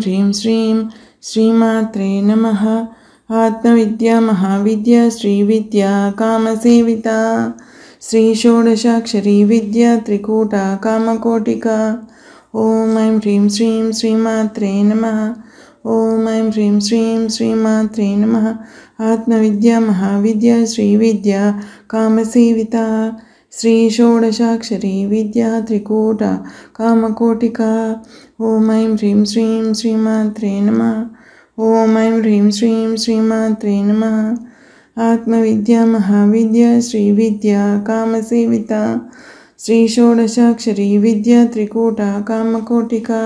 ह्रीं श्रीं श्रीमात्रे नमः। आत्मविद्या महाविद्या श्रीविद्या कामसेविता श्रीषोडशाक्षरी विद्या त्रिकूटा कामकोटिका। ॐ ऐं ह्रीं श्रीं श्रीमात्रे नमः। ॐ ऐं ह्रीं श्रीं श्रीमात्रे नमः। आत्मविद्या महाविद्या श्रीविद्या कामसेविता श्रीषोडशाक्षरी विद्या त्रिकूटा कामकोटिका। ॐ ऐं ह्रीं श्रीं श्रीमात्रे नमः। ॐ ऐं ह्रीं श्रीं श्रीमात्रे नमः। आत्मविद्या महाविद्या श्रीविद्या कामसेविता श्रीषोडशाक्षरी विद्या त्रिकूटा कामकोटिका।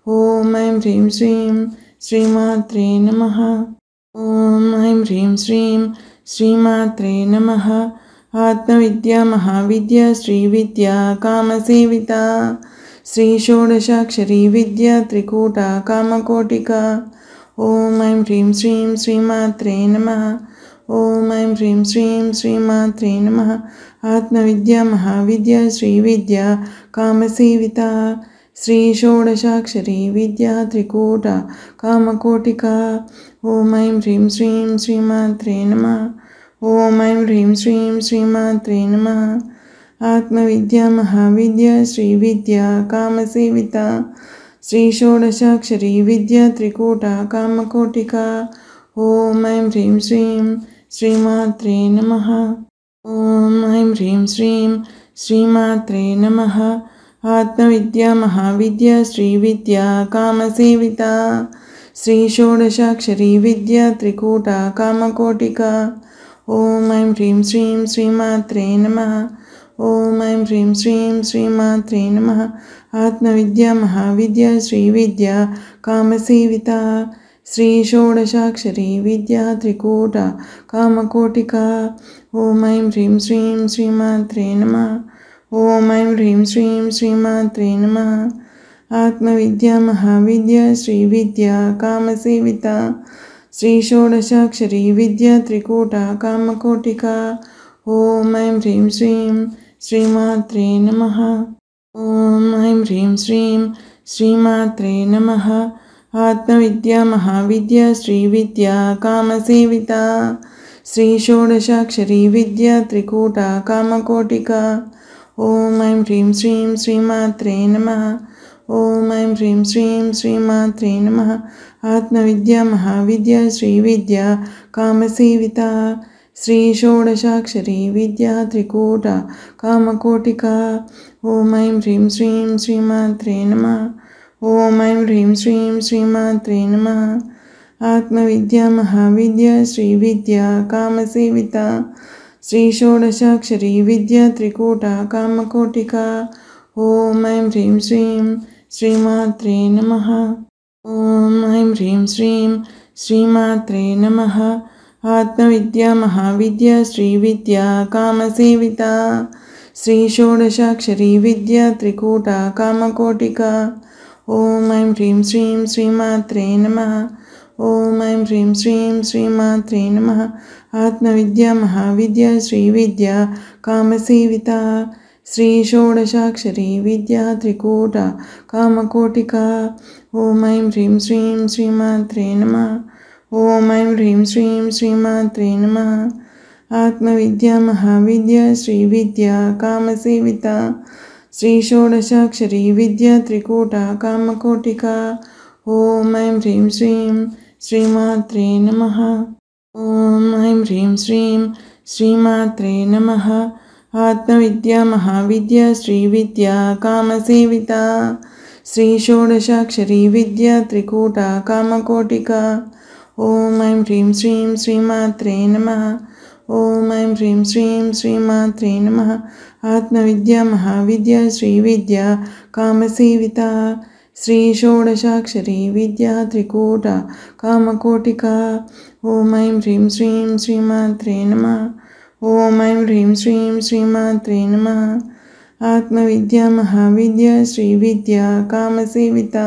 ॐ ऐं ह्रीं श्रीं श्रीमात्रे नमः। ॐ ऐं ह्रीं श्रीं श्रीमात्रे नमः। आत्मविद्या महाविद्या श्रीविद्या कामसेविता श्रीषोडशाक्षरी विद्या त्रिकूटा कामकोटिका। ॐ ऐं ह्रीं श्रीं श्रीमात्रे नमः। ॐ ऐं ह्रीं श्रीं श्रीमात्रे नमः। आत्मविद्या महाविद्या श्रीविद्या कामसेविता श्रीषोडशाक्षरी विद्या त्रिकूटा कामकोटिका। ॐ ऐं ह्रीं श्रीं श्रीमात्रे नमः। ॐ ऐं ह्रीं श्रीं श्रीमात्रे नमः। आत्मविद्या महाविद्या श्रीविद्या कामसेविता श्रीषोडशाक्षरी विद्या त्रिकूटा कामकोटिका। ॐ ऐं ह्रीं श्रीं श्रीमात्रे नमः। ॐ ऐं ह्रीं श्रीं श्रीमात्रे नमः। आत्मविद्या महाविद्या श्रीविद्या कामसेविता श्रीषोडशाक्षरी विद्या त्रिकूटा कामकोटिका। ॐ ऐं ह्रीं श्रीं श्रीमात्रे नमः। ॐ ऐं ह्रीं श्रीं श्रीमात्रे नमः। आत्मविद्या महाविद्या श्रीविद्या कामसेविता श्रीषोडशाक्षरी विद्या त्रिकूटा कामकोटिका। ॐ ऐं ह्रीं श्रीं श्रीमात्रे नमः। ॐ ऐं ह्रीं श्रीं श्रीमात्रे नमः। आत्मविद्या महाविद्या श्रीविद्या कामसेविता श्रीषोडशाक्षरी विद्या त्रिकूटा कामकोटिका। ॐ ऐं ह्रीं श्रीं श्रीमात्रे नमः। ॐ ऐं ह्रीं श्रीं श्रीमात्रे नमः। आत्मविद्या महाविद्या श्रीविद्या कामसेविता श्रीषोडशाक्षरी विद्या त्रिकूटा कामकोटिका। ॐ ऐं ह्रीं श्रीं श्रीमात्रे नमः। ॐ ऐं ह्रीं श्रीं श्रीमात्रे नमः। आत्मविद्या महाविद्या श्रीविद्या कामसेविता श्रीषोडशाक्षरी विद्या त्रिकूटा कामकोटिका। ॐ ऐं ह्रीं श्रीं श्रीमात्रे नमः। ॐ ऐं ह्रीं श्रीं श्रीमात्रे नमः। आत्मविद्या महाविद्या श्रीविद्या कामसेविता श्रीषोडशाक्षरी विद्या त्रिकूटा कामकोटिका। ॐ ऐं ह्रीं श्रीं श्रीमात्रे नमः। ॐ ऐं ह्रीं श्रीं श्रीमात्रे नमः। आत्मविद्या महाविद्या श्रीविद्या कामसेविता श्रीषोडशाक्षरी विद्या त्रिकूटा कामकोटिका। ॐ ऐं ह्रीं श्रीं श्रीमात्रे नमः। ॐ ऐं ह्रीं श्रीं श्रीमात्रे नमः। आत्मविद्या महाविद्या श्रीविद्या कामसेविता श्रीषोडशाक्षरी विद्या त्रिकूटा कामकोटिका। ॐ ऐं ह्रीं श्रीं श्रीमात्रे नमः। ॐ ऐं ह्रीं श्रीं श्रीमात्रे नमः। आत्मविद्या महाविद्या श्रीविद्या कामसेविता श्रीषोडशाक्षरी विद्या त्रिकूटा कामकोटिका। ॐ ऐं ह्रीं श्रीं श्रीमात्रे नमः। ॐ ऐं ह्रीं श्रीं श्रीमात्रे नमः। आत्मविद्या महाविद्या श्रीविद्या कामसेविता श्रीषोडशाक्षरी विद्या त्रिकूटा कामकोटिका। ॐ ऐं ह्रीं श्रीं श्रीमात्रे नमः। ॐ ऐं ह्रीं श्रीं श्रीमात्रे नमः। आत्मविद्या महाविद्या श्रीविद्या कामसेविता श्रीषोडशाक्षरी विद्या त्रिकूटा कामकोटिका। ॐ ऐं ह्रीं श्रीं श्रीमात्रे नमः। ॐ ऐं ह्रीं श्रीं श्रीमात्रे नमः। आत्मविद्या महाविद्या श्रीविद्या कामसेविता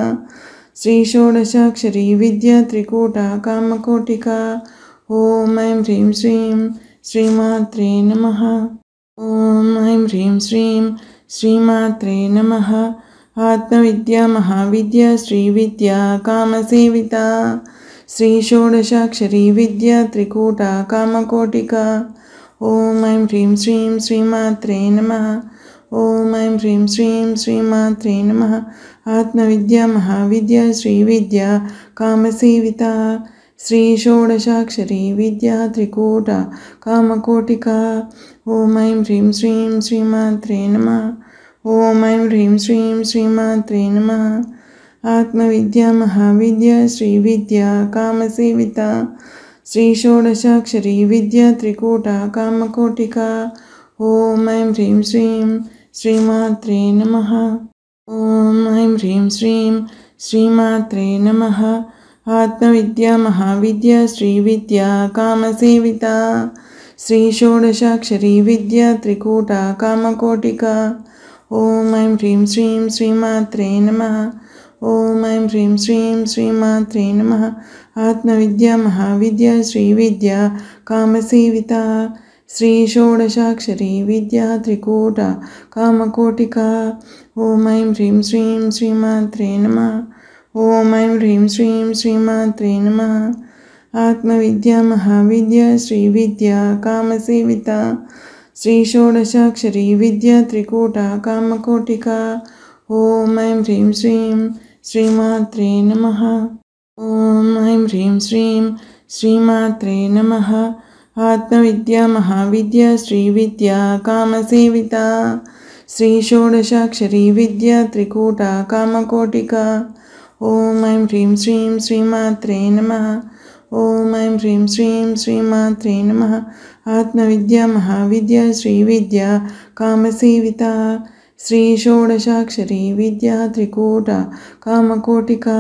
श्रीषोडशाक्षरी विद्या त्रिकूटा कामकोटिका। ॐ ऐं ह्रीं श्रीं श्रीमात्रे नमः। ॐ ऐं ह्रीं श्रीं श्रीमात्रे नमः। आत्मविद्या महाविद्या श्रीविद्या कामसेविता श्रीषोडशाक्षरी विद्या त्रिकूटा कामकोटिका ॐ ऐं ह्रीं श्रीं श्रीमात्रे नमः ॐ ऐं ह्रीं श्रीं श्रीमात्रे नमः आत्मविद्या महाविद्या श्रीविद्या कामसेविता श्रीषोडशाक्षरी विद्या त्रिकूटा कामकोटिका ॐ ऐं ह्रीं श्रीं श्रीमात्रे नमः ॐ ऐं ह्रीं श्रीं श्रीमात्रे नमः आत्मविद्या महाविद्या श्रीविद्या कामसेविता श्रीषोडशाक्षरी विद्या त्रिकूटा कामकोटिका ॐ ऐं ह्रीं श्रीं श्रीमात्रे नमः ॐ ऐं ह्रीं श्रीं श्रीमात्रे नमः आत्मविद्या महाविद्या श्रीविद्या कामसेविता श्रीषोडशाक्षरी विद्या त्रिकूटा कामकोटिका ॐ ऐं ह्रीं श्रीं श्रीमात्रे नमः ॐ ऐं ह्रीं श्रीं श्रीमात्रे नमः आत्मविद्या महाविद्या श्रीविद्या कामसेविता श्रीषोडशाक्षरी विद्या त्रिकूटा कामकोटिका ॐ ऐं ह्रीं श्रीं श्रीमात्रे नमः ॐ ऐं ह्रीं श्रीं श्रीमात्रे नमः आत्मविद्या महाविद्या श्रीविद्या कामसेविता श्रीषोडशाक्षरी विद्या त्रिकूटा कामकोटिका ॐ ऐं ह्रीं श्रीं श्रीमात्रे नमः ॐ ऐं ह्रीं श्रीं श्रीमात्रे नमः आत्मविद्या महाविद्या श्रीविद्या कामसेविता श्रीषोडशाक्षरी विद्या त्रिकूटा कामकोटिका ॐ ऐं ह्रीं श्रीं श्रीमात्रे नमः ॐ ऐं ह्रीं श्रीं श्रीमात्रे नमः आत्मविद्या महाविद्या श्रीविद्या कामसेविता श्रीषोडशाक्षरी विद्या त्रिकूटा कामकोटिका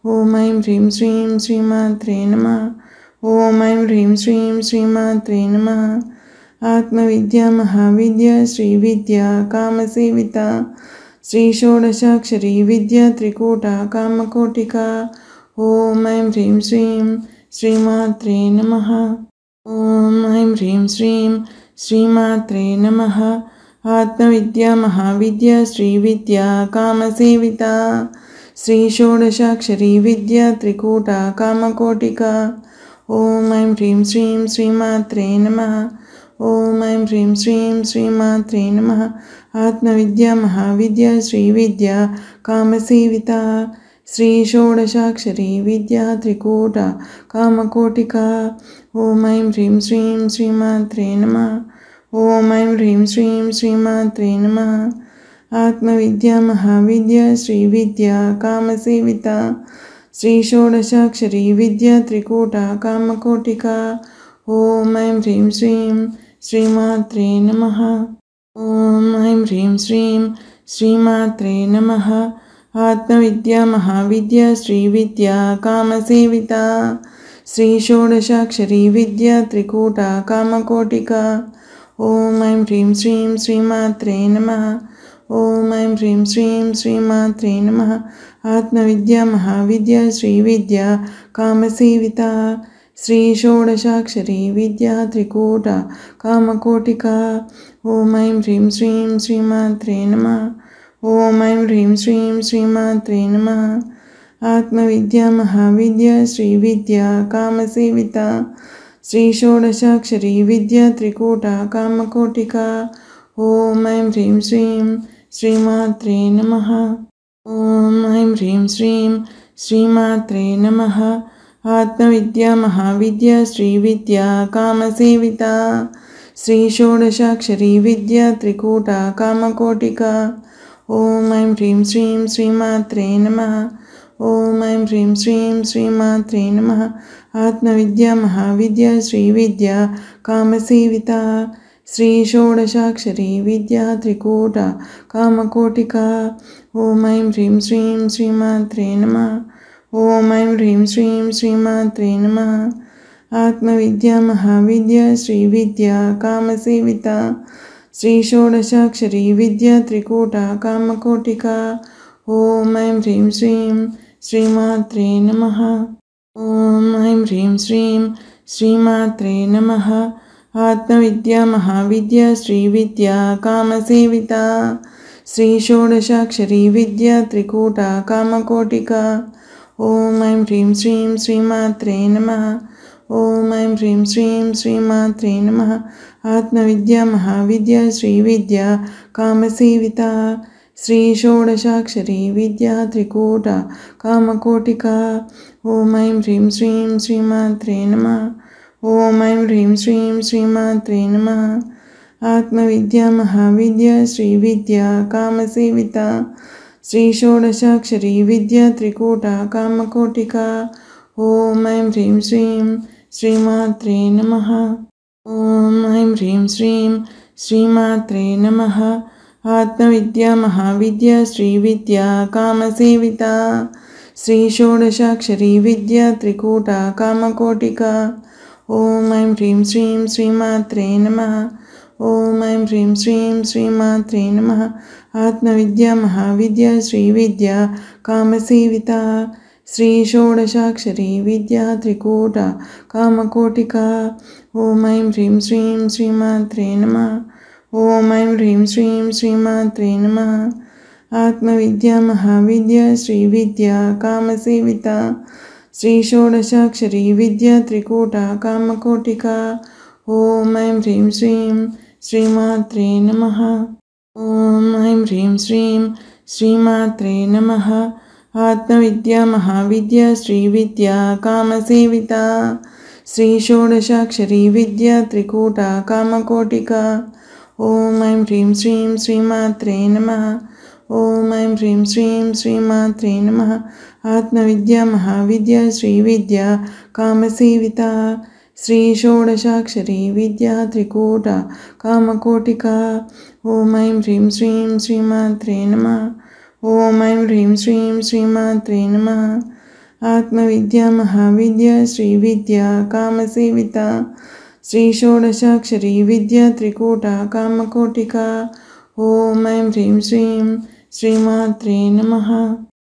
ॐ ऐं ह्रीं श्रीं श्रीमात्रे नमः ॐ ऐं ह्रीं श्रीं श्रीमात्रे नमः आत्मविद्या महाविद्या श्रीविद्या कामसेविता श्रीषोडशाक्षरी विद्या त्रिकूटा कामकोटिका ॐ ऐं ह्रीं श्रीं श्रीमात्रे नमः ॐ ऐं ह्रीं श्रीं श्रीमात्रे नमः आत्मविद्या महाविद्या श्रीविद्या कामसेविता श्रीषोडशाक्षरी विद्या त्रिकूटा कामकोटिका ॐ ऐं ह्रीं श्रीं श्रीमात्रे नमः ॐ ऐं ह्रीं श्रीं श्रीमात्रे नमः आत्मविद्या महाविद्या श्रीविद्या कामसेविता श्रीषोडशाक्षरी विद्या त्रिकूटा कामकोटिका ॐ ऐं ह्रीं श्रीं श्रीमात्रे नमः ॐ ऐं ह्रीं श्रीं श्रीमात्रे नमः आत्मविद्या महाविद्या श्रीविद्या कामसेविता श्रीषोडशाक्षरी विद्या त्रिकूटा कामकोटिका ॐ ऐं ह्रीं श्रीं श्रीमात्रे नमः ॐ ऐं ह्रीं श्रीं श्रीमात्रे नमः आत्मविद्या महाविद्या श्रीविद्या कामसेविता श्रीषोडशाक्षरी विद्या त्रिकूटा कामकोटिका ॐ ऐं ह्रीं श्रीं श्रीमात्रे नमः ॐ ऐं ह्रीं श्रीं श्रीमात्रे नमः आत्मविद्या महाविद्या श्रीविद्या कामसेविता श्रीषोडशाक्षरी विद्या त्रिकूटा कामकोटिका ॐ ऐं ह्रीं श्रीं श्रीमात्रे नमः ॐ ऐं ह्रीं श्रीं श्रीमात्रे नमः आत्मविद्या महाविद्या श्रीविद्या कामसेविता श्रीषोडशाक्षरी विद्या त्रिकूटा कामकोटिका ॐ ऐं ह्रीं श्रीं श्रीमात्रे नमः ॐ ऐं ह्रीं श्रीं श्रीमात्रे नमः आत्मविद्या महाविद्या श्रीविद्या कामसेविता श्रीषोडशाक्षरी विद्या त्रिकूटा कामकोटिका ॐ ऐं ह्रीं श्रीं श्रीमात्रे नमः ॐ ऐं ह्रीं श्रीं श्रीमात्रे नमः आत्मविद्या महाविद्या श्रीविद्या कामसेविता श्रीषोडशाक्षरी विद्या त्रिकूटा कामकोटिका ॐ ऐं ह्रीं श्रीं श्रीमात्रे नमः ॐ ऐं ह्रीं श्रीं श्रीमात्रे नमः आत्मविद्या महाविद्या श्रीविद्या कामसेविता श्रीषोडशाक्षरी विद्या त्रिकूटा कामकोटिका ॐ ऐं ह्रीं श्रीं श्रीमात्रे नमः ॐ ऐं ह्रीं श्रीं श्रीमात्रे नमः आत्मविद्या महाविद्या श्रीविद्या कामसेविता श्री षोडशाक्षरी विद्या त्रिकूटा कामकोटिका। ॐ ऐं ह्रीं श्रीं श्रीमात्रे नमः। ॐ ऐं ह्रीं श्रीं श्रीमात्रे नमः। आत्मविद्या महाविद्या श्रीविद्या कामसेविता। श्री षोडशाक्षरी विद्या त्रिकूटा कामकोटिका। ॐ ऐं ह्रीं श्रीं श्रीमात्रे नमः। ॐ ऐं ह्रीं श्रीं श्रीमात्रे नमः। आत्मविद्या महाविद्या श्रीविद्या कामसेविता। श्री षोडशाक्षरी विद्या त्रिकूटा कामकोटिका। ॐ ऐं ह्रीं श्रीं श्रीमात्रे नमः। ॐ ऐं ह्रीं श्रीं श्रीमात्रे नमः। आत्मविद्या महाविद्या श्रीविद्या कामसेविता। श्री षोडशाक्षरी विद्या त्रिकूटा कामकोटिका। ॐ ऐं ह्रीं श्रीं श्रीमात्रे नमः। ॐ ऐं ह्रीं श्रीं श्रीमात्रे नमः। आत्मविद्या महाविद्या श्रीविद्या कामसेविता। श्री षोडशाक्षरी विद्या त्रिकूटा कामकोटिका। ॐ ऐं ह्रीं श्रीं श्रीमात्रे नमः। ॐ ऐं ह्रीं श्रीं श्रीमात्रे नमः। आत्मविद्या महाविद्या श्रीविद्या कामसेविता। श्री षोडशाक्षरी विद्या त्रिकूटा कामकोटिका। ॐ ऐं ह्रीं श्रीं श्रीमात्रे नमः। ॐ ऐं ह्रीं श्रीं श्रीमात्रे नमः। आत्मविद्या महाविद्या श्रीविद्या कामसेविता। श्री षोडशाक्षरी विद्या त्रिकूटा कामकोटिका। ॐ ऐं ह्रीं श्रीं श्रीमात्रे नमः। ॐ ऐं ह्रीं श्रीं श्रीमात्रे नमः। आत्मविद्या महाविद्या श्रीविद्या कामसेविता। श्री षोडशाक्षरी विद्या त्रिकूटा कामकोटिका। ॐ ऐं ह्रीं श्रीं श्रीमात्रे नमः। ॐ ऐं ह्रीं श्रीं श्रीमात्रे नमः। आत्मविद्या महाविद्या श्रीविद्या कामसेविता। श्री षोडशाक्षरी विद्या त्रिकूटा कामकोटिका। ॐ ऐं ह्रीं श्रीं श्रीमात्रे नमः।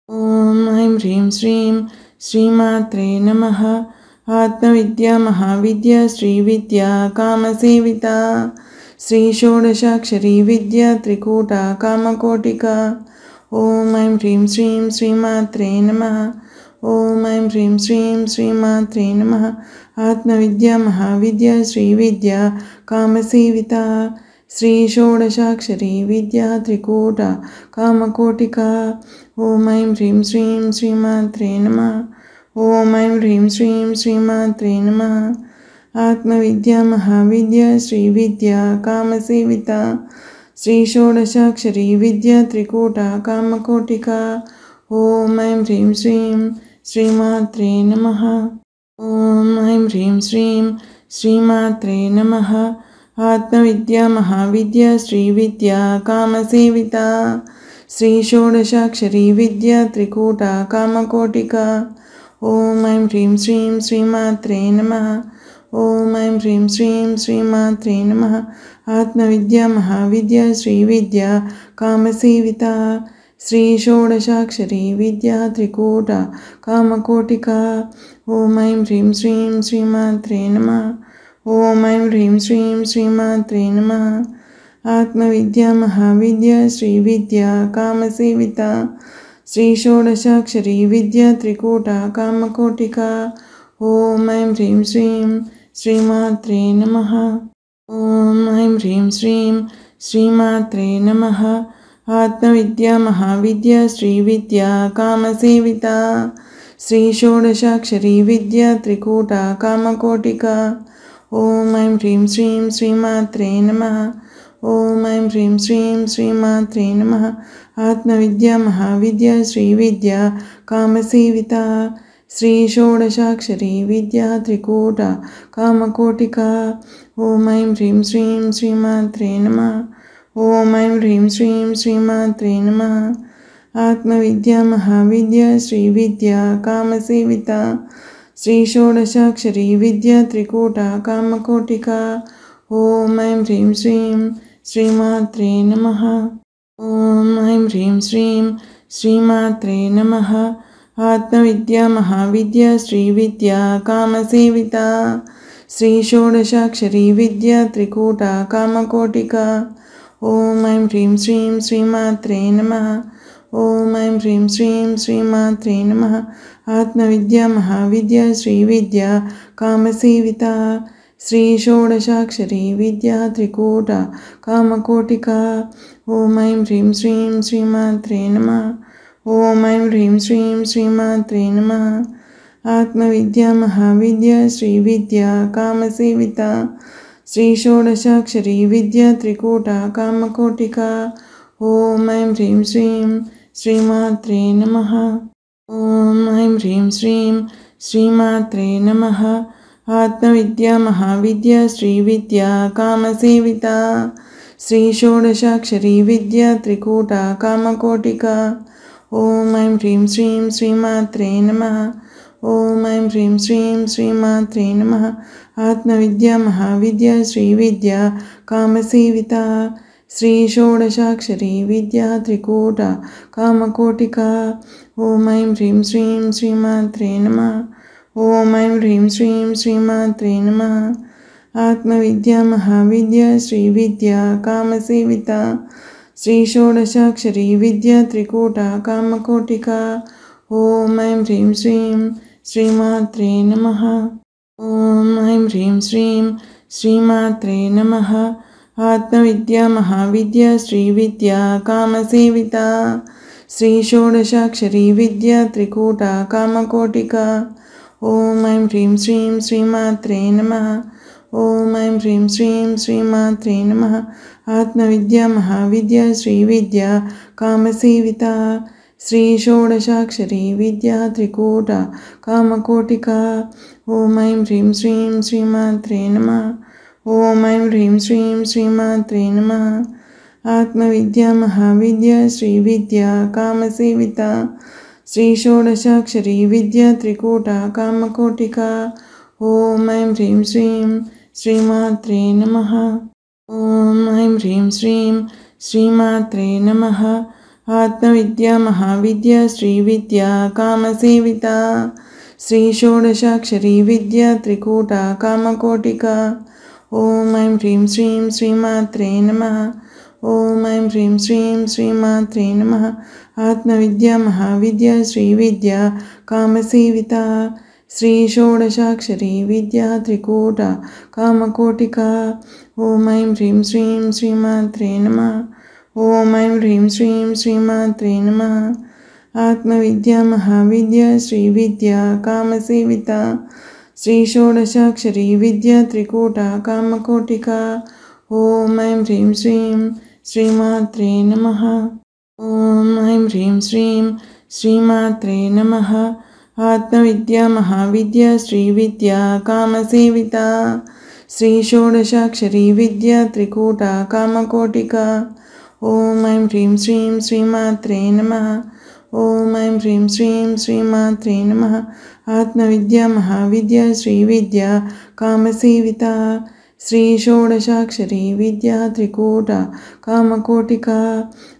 ॐ ऐं ह्रीं श्रीं श्रीमात्रे नमः। आत्मविद्या महाविद्या श्रीविद्या कामसेविता। श्री षोडशाक्षरी विद्या त्रिकूटा कामकोटिका। ॐ ऐं ह्रीं श्रीं श्रीमात्रे नमः। ॐ ऐं ह्रीं श्रीं श्रीमात्रे नमः। आत्मविद्या महाविद्या श्रीविद्या कामसेविता। श्री षोडशाक्षरी विद्या त्रिकूटा कामकोटिका। ॐ ऐं ह्रीं श्रीं श्रीमात्रे नमः। ॐ ऐं ह्रीं श्रीं श्रीमात्रे नमः। आत्मविद्या महाविद्या श्रीविद्या कामसेविता। श्री षोडशाक्षरी विद्या त्रिकूटा कामकोटिका। ॐ ऐं ह्रीं श्रीं श्रीमात्रे नमः। ॐ ऐं ह्रीं श्रीं श्रीमात्रे नमः। आत्मविद्या महाविद्या श्रीविद्या कामसेविता। श्री षोडशाक्षरी विद्या त्रिकूटा कामकोटिका। ॐ ऐं ह्रीं श्रीं श्रीमात्रे नमः। ॐ ऐं ह्रीं श्रीं श्रीमात्रे नमः। आत्मविद्या महाविद्या श्रीविद्या कामसेविता। श्री षोडशाक्षरी विद्या त्रिकूटा कामकोटिका। ॐ ऐं ह्रीं श्रीं श्रीमात्रे नमः। ॐ ऐं ह्रीं श्रीं श्रीमात्रे नमः। आत्मविद्या महाविद्या श्रीविद्या कामसेविता। श्री षोडशाक्षरी विद्या त्रिकूटा कामकोटिका। ॐ ऐं ह्रीं श्रीं श्रीमात्रे नमः। ॐ ऐं ह्रीं श्रीं श्रीमात्रे नमः। आत्मविद्या महाविद्या श्रीविद्या कामसेविता। श्री षोडशाक्षरी विद्या त्रिकूटा कामकोटिका। ॐ ऐं ह्रीं श्रीं श्रीमात्रे नमः। ॐ ऐं ह्रीं श्रीं श्रीमात्रे नमः। आत्मविद्या महाविद्या श्रीविद्या कामसेविता। श्री षोडशाक्षरी विद्या त्रिकूटा कामकोटिका। ॐ ऐं ह्रीं श्रीं श्रीमात्रे नमः। ॐ ऐं ह्रीं श्रीं श्रीमात्रे नमः। आत्मविद्या महाविद्या श्रीविद्या कामसेविता। श्री षोडशाक्षरी विद्या त्रिकूटा कामकोटिका। ॐ ऐं ह्रीं श्रीं श्रीमात्रे नमः। ॐ ऐं ह्रीं श्रीं श्रीमात्रे नमः। आत्मविद्या महाविद्या श्रीविद्या कामसेविता। श्री षोडशाक्षरी विद्या त्रिकूटा कामकोटिका। ॐ ऐं ह्रीं श्रीं श्रीमात्रे नमः। ॐ ऐं ह्रीं श्रीं श्रीमात्रे नमः। आत्मविद्या महाविद्या श्रीविद्या कामसेविता श्रीषोडशाक्षरी विद्या त्रिकूटा कामकोटिका। ॐ ऐं ह्रीं श्रीं श्रीमात्रे नमः। ॐ ऐं ह्रीं श्रीं श्रीमात्रे नमः। आत्मविद्या महाविद्या श्रीविद्या कामसेविता श्रीषोडशाक्षरी विद्या त्रिकूटा कामकोटिका। ॐ ऐं ह्रीं श्रीं श्रीमात्रे नमः। ॐ ऐं ह्रीं श्रीं श्रीमात्रे नमः। आत्मविद्या महाविद्या श्रीविद्या कामसेविता श्रीषोडशाक्षरी विद्या त्रिकूटा कामकोटिका। ॐ ऐं ह्रीं श्रीं श्रीमात्रे नमः। ॐ ऐं ह्रीं श्रीं श्रीमात्रे नमः। आत्मविद्या महाविद्या श्रीविद्या कामसेविता श्रीषोडशाक्षरी विद्या त्रिकूटा कामकोटिका। ॐ ऐं ह्रीं श्रीं श्रीमात्रे नमः। ॐ ऐं ह्रीं श्रीं श्रीमात्रे नमः। आत्मविद्या महाविद्या श्रीविद्या कामसेविता श्रीषोडशाक्षरी विद्या त्रिकूटा कामकोटिका। ॐ ऐं ह्रीं श्रीं श्रीमात्रे नमः। ॐ ऐं ह्रीं श्रीं श्रीमात्रे नमः। आत्मविद्या महाविद्या श्रीविद्या कामसेविता श्रीषोडशाक्षरी विद्या त्रिकूटा कामकोटिका। ॐ ऐं ह्रीं श्रीं श्रीमात्रे नमः। ॐ ऐं ह्रीं श्रीं श्रीमात्रे नमः। आत्मविद्या महाविद्या श्रीविद्या कामसेविता श्रीषोडशाक्षरी विद्या त्रिकूटा कामकोटिका। ॐ ऐं ह्रीं श्रीं श्रीमात्रे नमः। ॐ ऐं ह्रीं श्रीं श्रीमात्रे नमः। आत्मविद्या महाविद्या श्रीविद्या कामसेविता श्रीषोडशाक्षरी विद्या त्रिकूटा कामकोटिका। ॐ ऐं ह्रीं श्रीं श्रीमात्रे नमः। ॐ ऐं ह्रीं श्रीं श्रीमात्रे नमः। आत्मविद्या महाविद्या श्रीविद्या कामसेविता श्रीषोडशाक्षरी विद्या त्रिकूटा कामकोटिका। ॐ ऐं ह्रीं श्रीं श्रीमात्रे नमः। ॐ ऐं ह्रीं श्रीं श्रीमात्रे नमः। आत्मविद्या महाविद्या श्रीविद्या कामसेविता श्रीषोडशाक्षरी विद्या त्रिकूटा कामकोटिका। ॐ ऐं ह्रीं श्रीं श्रीमात्रे नमः। ॐ ऐं ह्रीं श्रीं श्रीमात्रे नमः। आत्मविद्या महाविद्या श्रीविद्या कामसेविता श्रीषोडशाक्षरी विद्या त्रिकूटा कामकोटिका। ॐ ऐं ह्रीं श्रीं श्रीमात्रे नमः। ॐ ऐं ह्रीं श्रीं श्रीमात्रे नमः। आत्मविद्या महाविद्या श्रीविद्या कामसेविता श्रीषोडशाक्षरी विद्या त्रिकूटा कामकोटिका। ॐ ऐं ह्रीं श्रीं श्रीमात्रे नमः। ॐ ऐं ह्रीं श्रीं श्रीमात्रे नमः। आत्मविद्या महाविद्या श्रीविद्या कामसेविता श्रीषोडशाक्षरी विद्या त्रिकूटा कामकोटिका।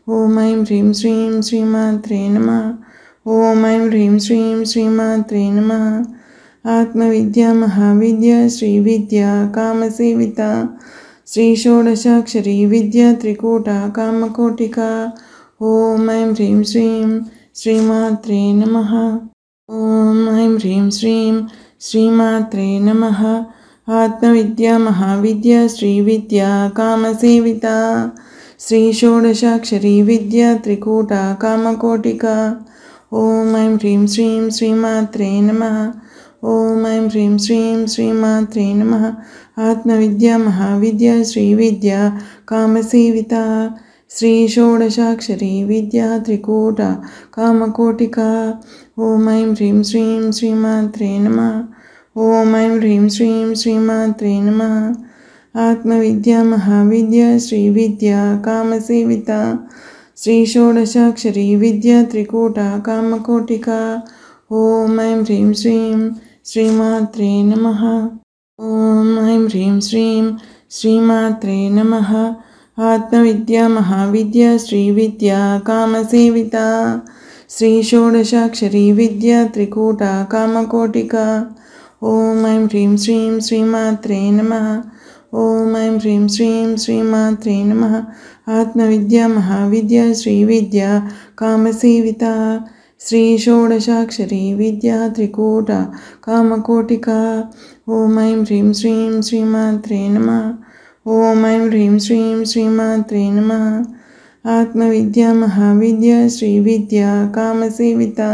ॐ ऐं ह्रीं श्रीं श्रीमात्रे नमः। ॐ ऐं ह्रीं श्रीं श्रीमात्रे नमः। आत्मविद्या महाविद्या श्रीविद्या कामसेविता श्रीषोडशाक्षरी विद्या त्रिकूटा कामकोटिका। ॐ ऐं ह्रीं श्रीं श्रीमात्रे नमः। ॐ ऐं ह्रीं श्रीं श्रीमात्रे नमः। आत्मविद्या महाविद्या श्रीविद्या कामसेविता श्रीषोडशाक्षरी विद्या त्रिकूटा कामकोटिका। ॐ ऐं ह्रीं श्रीं श्रीमात्रे नमः। ॐ ऐं ह्रीं श्रीं श्रीमात्रे नमः। आत्मविद्या महाविद्या श्रीविद्या कामसेविता श्रीषोडशाक्षरी विद्या त्रिकूटा कामकोटिका। ॐ ऐं ह्रीं श्रीं श्रीमात्रे नमः। ॐ ऐं ह्रीं श्रीं श्रीमात्रे नमः। आत्मविद्या महाविद्या श्रीविद्या कामसेविता श्रीषोडशाक्षरी विद्या त्रिकूटा कामकोटिका। ॐ ऐं ह्रीं श्रीं श्रीमात्रे नमः। ॐ ऐं ह्रीं श्रीं श्रीमात्रे नमः। आत्मविद्या महाविद्या श्रीविद्या कामसेविता श्रीषोडशाक्षरी विद्या त्रिकूटा कामकोटिका। ॐ ऐं ह्रीं श्रीं श्रीमात्रे नमः। ॐ ऐं ह्रीं श्रीं श्रीमात्रे नमः। आत्मविद्या महाविद्या श्रीविद्या कामसेविता श्रीषोडशाक्षरी विद्या त्रिकूटा कामकोटिका। ॐ ऐं ह्रीं श्रीं श्रीमात्रे नमः। ॐ ऐं ह्रीं श्रीं श्रीमात्रे नमः। आत्मविद्या महाविद्या श्रीविद्या कामसेविता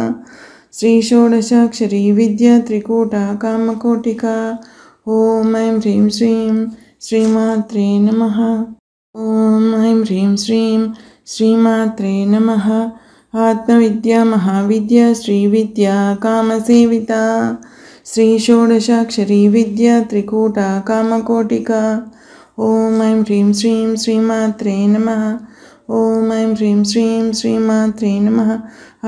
श्रीषोडशाक्षरी विद्या त्रिकूटा कामकोटिका। ॐ ऐं ह्रीं श्रीं श्रीमात्रे नमः। ॐ ऐं ह्रीं श्रीं श्रीमात्रे नमः। आत्मविद्या महाविद्या श्रीविद्या कामसेविता श्रीषोडशाक्षरी विद्या त्रिकूटा कामकोटिका। ॐ ऐं ह्रीं श्रीं श्रीमात्रे नमः। ॐ ऐं ह्रीं श्रीं श्रीमात्रे नमः।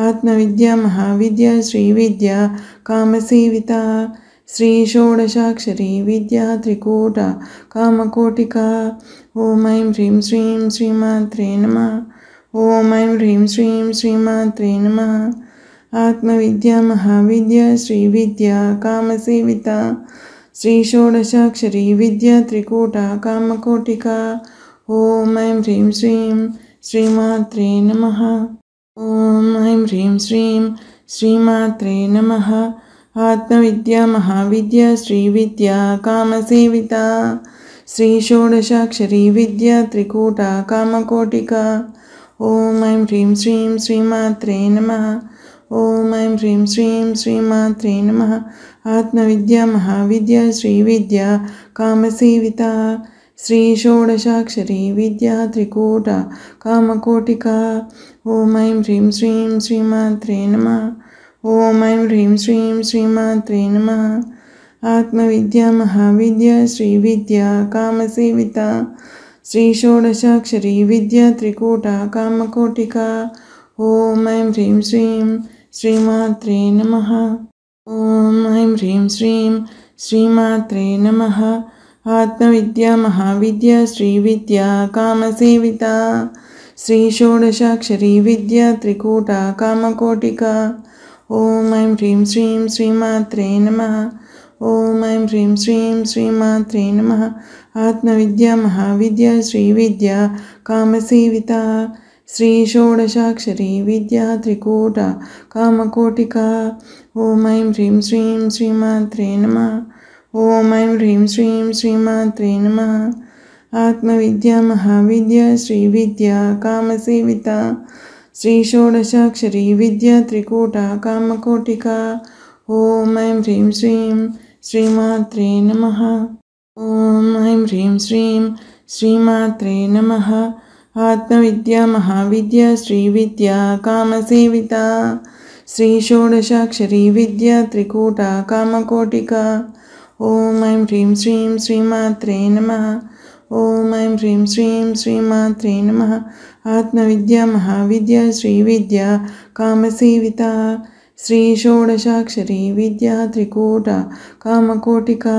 आत्मविद्या महाविद्या श्रीविद्या कामसेविता श्रीषोडशाक्षरी विद्या त्रिकूटा कामकोटिका। ॐ ऐं ह्रीं श्रीं श्रीमात्रे नमः। ॐ ऐं ह्रीं श्रीं श्रीमात्रे नमः। आत्मविद्या महाविद्या श्रीविद्या कामसेविता श्रीषोडशाक्षरी विद्या त्रिकूटा कामकोटिका। ॐ ऐं ह्रीं श्रीं श्रीमात्रे नमः। ॐ ऐं ह्रीं श्रीं श्रीमात्रे नमः। आत्मविद्या महाविद्या श्रीविद्या कामसेविता श्रीषोडशाक्षरी विद्या त्रिकूटा कामकोटिका। ॐ ऐं ह्रीं श्रीं श्रीमात्रे नमः। ॐ ऐं ह्रीं श्रीं श्रीमात्रे नमः। आत्मविद्या महाविद्या श्रीविद्या कामसेविता श्रीषोडशाक्षरी विद्या त्रिकूटा कामकोटिका। ॐ ऐं ह्रीं श्रीं श्रीमात्रे नमः। ॐ ऐं ह्रीं श्रीं श्रीमात्रे नमः। आत्मविद्या महाविद्या श्रीविद्या कामसेविता श्रीषोडशाक्षरी विद्या त्रिकूटा कामकोटिका। ॐ ऐं ह्रीं श्रीं श्रीमात्रे नमः। ॐ ऐं ह्रीं श्रीं श्रीमात्रे नमः। आत्मविद्या महाविद्या श्रीविद्या कामसेविता श्रीषोडशाक्षरी विद्या त्रिकूटा कामकोटिका। ॐ ऐं ह्रीं श्रीं श्रीमात्रे नमः। ॐ ऐं ह्रीं श्रीं श्रीमात्रे नमः। आत्मविद्या महाविद्या श्रीविद्या कामसेविता श्रीषोडशाक्षरी विद्या त्रिकूटा कामकोटिका। ॐ ऐं ह्रीं श्रीं श्रीमात्रे नमः। ॐ ऐं ह्रीं श्रीं श्रीमात्रे नमः। आत्मविद्या महाविद्या श्रीविद्या कामसेविता श्रीषोडशाक्षरी विद्या त्रिकूटा कामकोटिका। ॐ ऐं ह्रीं श्रीं श्रीमात्रे नमः। ॐ ऐं ह्रीं श्रीं श्रीमात्रे नमः। आत्मविद्या महाविद्या श्रीविद्या कामसेविता श्रीषोडशाक्षरी विद्या त्रिकूटा कामकोटिका। ॐ ऐं ह्रीं श्रीं श्रीमात्रे नमः। ॐ ऐं ह्रीं श्रीं श्रीमात्रे नमः। आत्मविद्या महाविद्या श्रीविद्या कामसेविता श्रीषोडशाक्षरी विद्या त्रिकूटा कामकोटिका।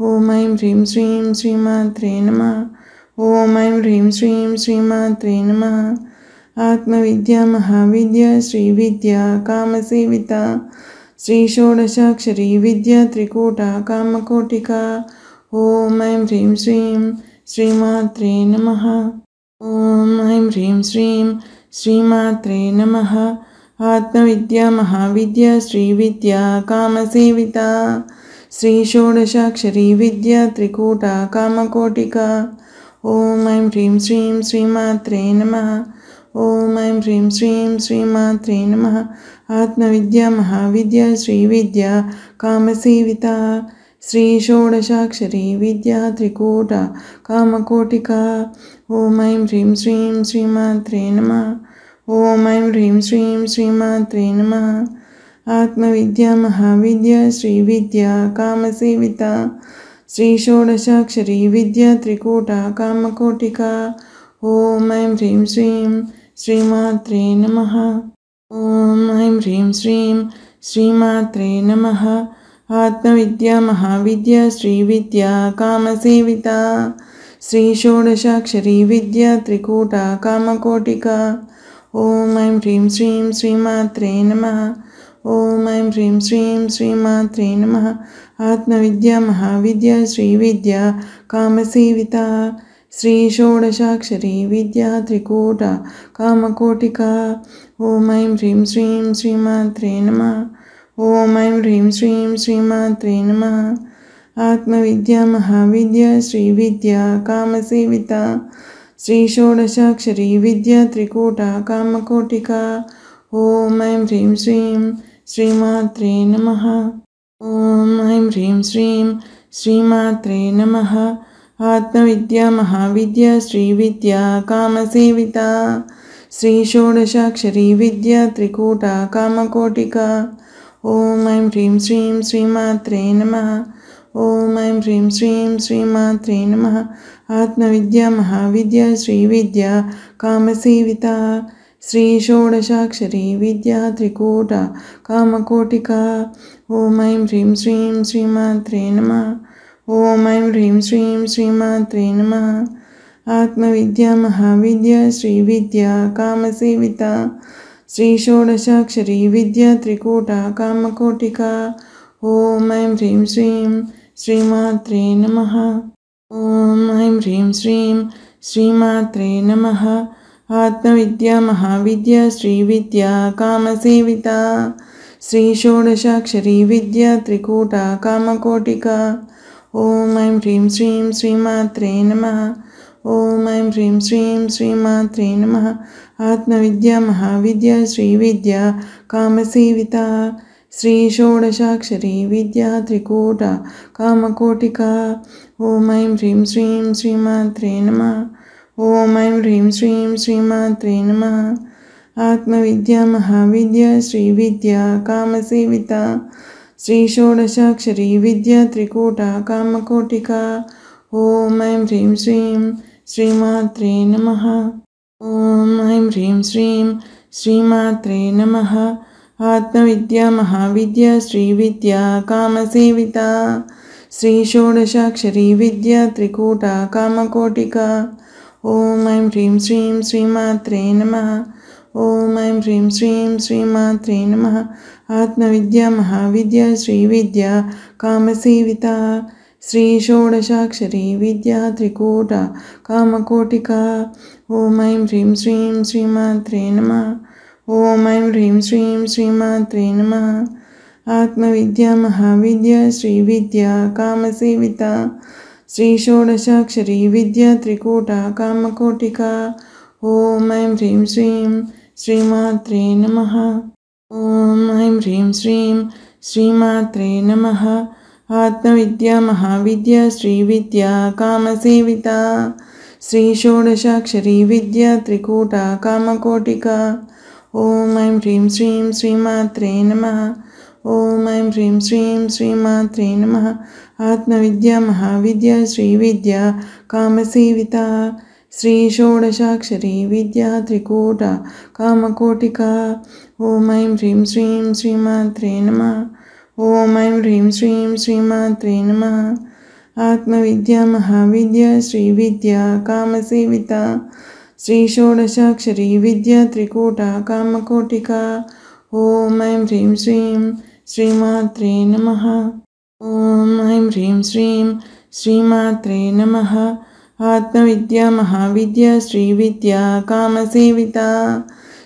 ॐ ऐं ह्रीं श्रीं श्रीमात्रे नमः। ॐ ऐं ह्रीं श्रीं श्रीमात्रे नमः। आत्मविद्या महाविद्या श्रीविद्या कामसेविता श्रीषोडशाक्षरी विद्या त्रिकूटा कामकोटिका। ॐ ऐं ह्रीं श्रीं श्रीमात्रे नमः। ॐ ऐं ह्रीं श्रीं श्रीमात्रे नमः। आत्मविद्या महाविद्या श्रीविद्या कामसेविता श्रीषोडशाक्षरी विद्या त्रिकूटा कामकोटिका। ॐ ऐं ह्रीं श्रीं श्रीमात्रे नमः। ॐ ऐं ह्रीं श्रीं श्रीमात्रे नमः। आत्मविद्या महाविद्या श्रीविद्या कामसेविता श्रीषोडशाक्षरी विद्या त्रिकूटा कामकोटिका। ॐ ऐं ह्रीं श्रीं श्रीमात्रे नमः। ॐ ऐं ह्रीं श्रीं श्रीमात्रे नमः। आत्मविद्या महाविद्या श्रीविद्या कामसेविता श्रीषोडशाक्षरी विद्या त्रिकूटा कामकोटिका। ॐ ऐं ह्रीं श्रीं श्रीमात्रे नमः। ॐ ऐं ह्रीं श्रीं श्रीमात्रे नमः। आत्मविद्या महाविद्या श्रीविद्या कामसेविता श्रीषोडशाक्षरी विद्या त्रिकूटा कामकोटिका। ॐ ऐं ह्रीं श्रीं श्रीमात्रे नमः। ॐ ऐं ह्रीं श्रीं श्रीमात्रे नमः। आत्मविद्या महाविद्या श्रीविद्या कामसेविता श्रीषोडशाक्षरी विद्या त्रिकूटा कामकोटिका। ॐ ऐं ह्रीं श्रीं श्रीमात्रे नमः। ॐ ऐं ह्रीं श्रीं श्रीमात्रे नमः। आत्मविद्या महाविद्या श्रीविद्या कामसेविता श्रीषोडशाक्षरी विद्या त्रिकूटा कामकोटिका। ॐ ऐं ह्रीं श्रीं श्रीमात्रे नमः। ॐ ऐं ह्रीं श्रीं श्रीमात्रे नमः। आत्मविद्या महाविद्या श्रीविद्या कामसेविता श्रीषोडशाक्षरी विद्या त्रिकूटा कामकोटिका। ॐ ऐं ह्रीं श्रीं श्रीमात्रे नमः। ॐ ऐं ह्रीं श्रीं श्रीमात्रे नमः। आत्मविद्या महाविद्या श्रीविद्या कामसेविता श्रीषोडशाक्षरी विद्या त्रिकूटा कामकोटिका। ॐ ऐं ह्रीं श्रीं श्रीमात्रे नमः। ॐ ऐं ह्रीं श्रीं श्रीमात्रे नमः। आत्मविद्या महाविद्या श्रीविद्या कामसेविता श्रीषोडशाक्षरी विद्या त्रिकूटा कामकोटिका। ॐ ऐं ह्रीं श्रीं श्रीमात्रे नमः। ॐ ऐं ह्रीं श्रीं श्रीमात्रे नमः। आत्मविद्या महाविद्या श्रीविद्या कामसेविता श्रीषोडशाक्षरी विद्या त्रिकूटा कामकोटिका। ॐ ऐं ह्रीं श्रीं श्रीमात्रे नमः। ॐ ऐं ह्रीं श्रीं श्रीमात्रे नमः। आत्मविद्या महाविद्या श्रीविद्या कामसेविता श्रीषोडशाक्षरी विद्या त्रिकूटा कामकोटिका। ॐ ऐं ह्रीं श्रीं श्रीमात्रे नमः। ॐ ऐं ह्रीं श्रीं श्रीमात्रे नमः। आत्मविद्या महाविद्या श्रीविद्या कामसेविता श्रीषोडशाक्षरी विद्या त्रिकूटा कामकोटिका। ॐ ऐं ह्रीं श्रीं श्रीमात्रे नमः। ॐ ऐं ह्रीं श्रीं श्रीमात्रे नमः। आत्मविद्या महाविद्या श्रीविद्या कामसेविता श्रीषोडशाक्षरी विद्या त्रिकूटा कामकोटिका। ॐ ऐं ह्रीं श्रीं श्रीमात्रे नमः। ॐ ऐं ह्रीं श्रीं श्रीमात्रे नमः। आत्मविद्या महाविद्या श्रीविद्या कामसेविता श्रीषोडशाक्षरी विद्या त्रिकूटा कामकोटिका। ॐ ऐं ह्रीं श्रीं श्रीमात्रे नमः। ॐ ऐं ह्रीं श्रीं श्रीमात्रे नमः। आत्मविद्या महाविद्या श्रीविद्या कामसेविता श्रीषोडशाक्षरी विद्या त्रिकूटा कामकोटिका। ॐ ऐं ह्रीं श्रीं श्रीमात्रे नमः। ॐ ऐं ह्रीं श्रीं श्रीमात्रे नमः। आत्मविद्या महाविद्या श्रीविद्या कामसेविता श्रीषोडशाक्षरी विद्या त्रिकूटा कामकोटिका। ॐ ऐं ह्रीं श्रीं श्रीमात्रे नमः। ॐ ऐं ह्रीं श्रीं श्रीमात्रे नमः। आत्मविद्या महाविद्या श्रीविद्या कामसेविता श्रीषोडशाक्षरी विद्या त्रिकूटा कामकोटिका। ॐ ऐं ह्रीं श्रीं श्रीमात्रे नमः। ॐ ऐं ह्रीं श्रीं श्रीमात्रे नमः। आत्मविद्या महाविद्या श्रीविद्या कामसेविता श्रीषोडशाक्षरी विद्या त्रिकूटा कामकोटिका। ॐ ऐं ह्रीं श्रीं श्रीमात्रे नमः। ॐ ऐं ह्रीं श्रीं श्रीमात्रे नमः। आत्मविद्या महाविद्या श्रीविद्या कामसेविता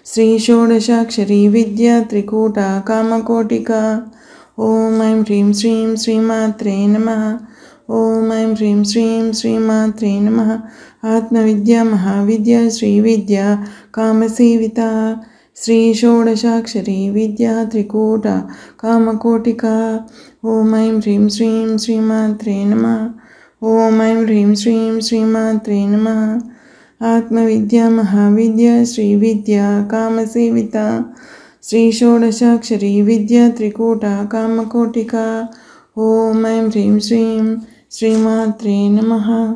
श्रीषोडशाक्षरी विद्या त्रिकूटा कामकोटिका। ॐ ऐं ह्रीं श्रीं श्रीमात्रे नमः। ॐ ऐं ह्रीं श्रीं श्रीमात्रे नमः। आत्मविद्या महाविद्या श्रीविद्या कामसेविता श्रीषोडशाक्षरी विद्या त्रिकूटा कामकोटिका। ॐ ऐं ह्रीं श्रीं श्रीमात्रे नमः। ॐ ऐं ह्रीं श्रीं श्रीमात्रे नमः। आत्मविद्या महाविद्या श्रीविद्या कामसेविता श्रीषोडशाक्षरी विद्या त्रिकूटा कामकोटिका। ॐ ऐं ह्रीं श्रीं श्रीमात्रे नमः।